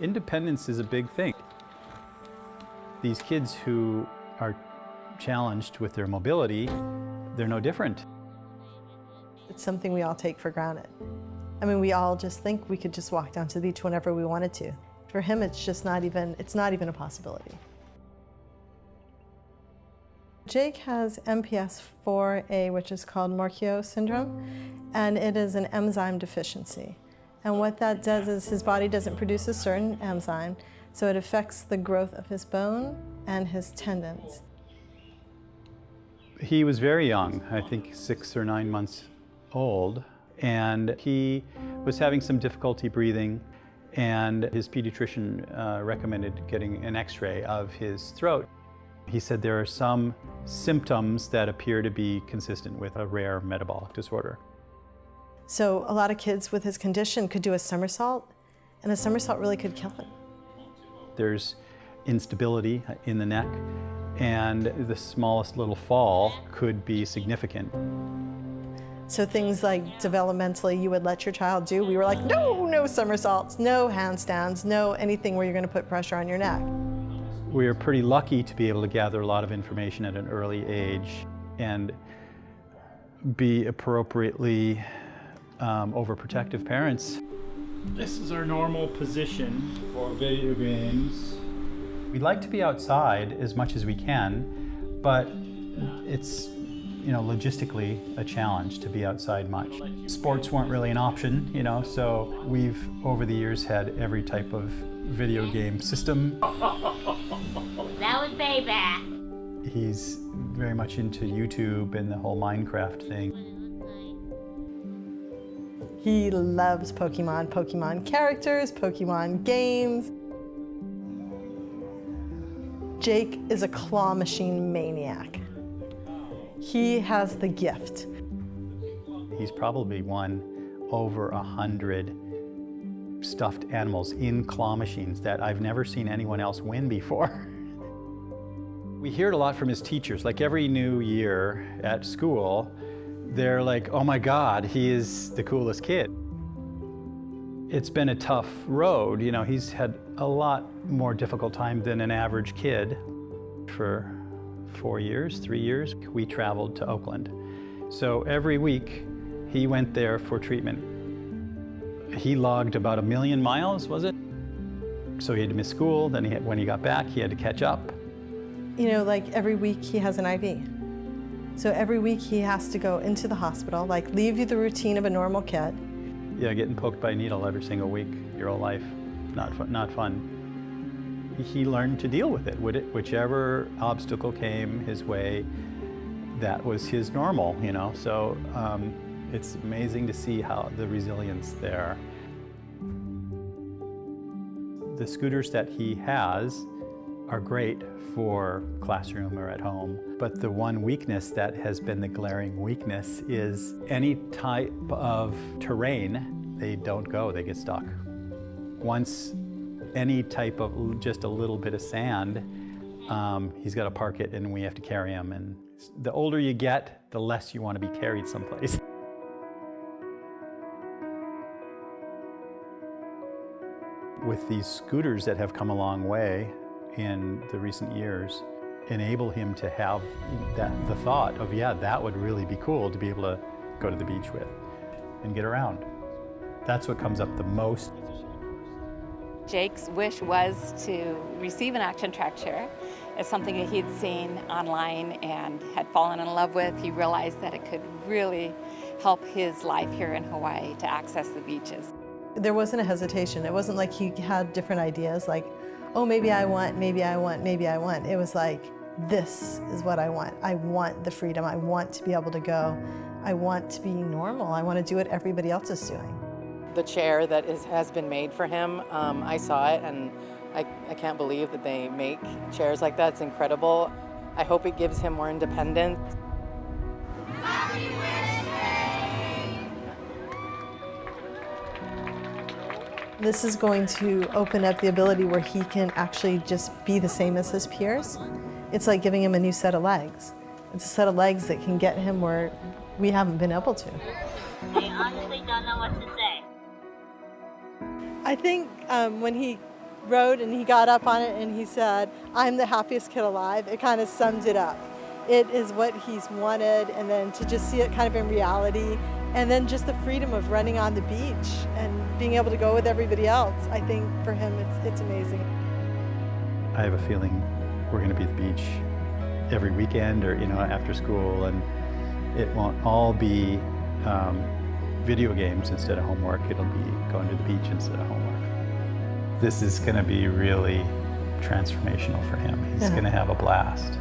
Independence is a big thing. These kids who are challenged with their mobility, they're no different. It's something we all take for granted. I mean, we all just think we could just walk down to the beach whenever we wanted to. For him, it's just not even a possibility. Jake has MPS 4A, which is called Morquio syndrome, and it is an enzyme deficiency. And what that does is his body doesn't produce a certain enzyme, so it affects the growth of his bone and his tendons. He was very young, I think 6 or 9 months old, and he was having some difficulty breathing, and his pediatrician recommended getting an x-ray of his throat. He said there are some symptoms that appear to be consistent with a rare metabolic disorder. So a lot of kids with his condition could do a somersault, and a somersault really could kill him. There's instability in the neck, and the smallest little fall could be significant. So things like developmentally you would let your child do, we were like, no somersaults, no handstands, no anything where you're going to put pressure on your neck. We are pretty lucky to be able to gather a lot of information at an early age and be appropriately overprotective parents. This is our normal position for video games. We'd like to be outside as much as we can, but it's logistically a challenge to be outside much. Sports weren't really an option, so we've over the years had every type of video game system. That was payback. He's very much into YouTube and the whole Minecraft thing. He loves Pokemon, Pokemon characters, Pokemon games. Jake is a claw machine maniac. He has the gift. He's probably won over 100 stuffed animals in claw machines that I've never seen anyone else win before. We hear it a lot from his teachers. Like every new year at school, they're like, oh my God, he is the coolest kid. It's been a tough road. He's had a lot more difficult time than an average kid. For 3 years, we traveled to Oakland. So every week, he went there for treatment. He logged about 1 million miles, was it? So he had to miss school, then when he got back, he had to catch up. Like every week he has an IV. So every week he has to go into the hospital, like leave you the routine of a normal kid. Yeah, getting poked by a needle every single week, your whole life, not fun. He learned to deal with it. Whichever obstacle came his way, that was his normal, So it's amazing to see how the resilience there. The scooters that he has are great for classroom or at home, but the one weakness that has been the glaring weakness is any type of terrain, they don't go, they get stuck. Once any type of just a little bit of sand, he's got to park it and we have to carry him. And the older you get, the less you want to be carried someplace. With these scooters that have come a long way in the recent years, enable him to have the thought of, yeah, that would really be cool to be able to go to the beach with and get around. That's what comes up the most. Jake's wish was to receive an action track chair. It's something that he'd seen online and had fallen in love with. He realized that it could really help his life here in Hawaii to access the beaches. There wasn't a hesitation. It wasn't like he had different ideas like, oh, maybe I want, maybe I want, maybe I want. It was like, this is what I want. I want the freedom. I want to be able to go. I want to be normal. I want to do what everybody else is doing. The chair that has been made for him, I saw it and I can't believe that they make chairs like that. It's incredible. I hope it gives him more independence. Happy birthday! This is going to open up the ability where he can actually just be the same as his peers. It's like giving him a new set of legs. It's a set of legs that can get him where we haven't been able to. I honestly don't know what to say. I think when he rode and he got up on it and he said, "I'm the happiest kid alive," it kind of sums it up. It is what he's wanted, and then to just see it kind of in reality, and then just the freedom of running on the beach and being able to go with everybody else. I think for him it's amazing. I have a feeling we're going to be at the beach every weekend or, after school, and it won't all be video games instead of homework. It'll be going to the beach instead of homework. This is going to be really transformational for him. He's going to have a blast.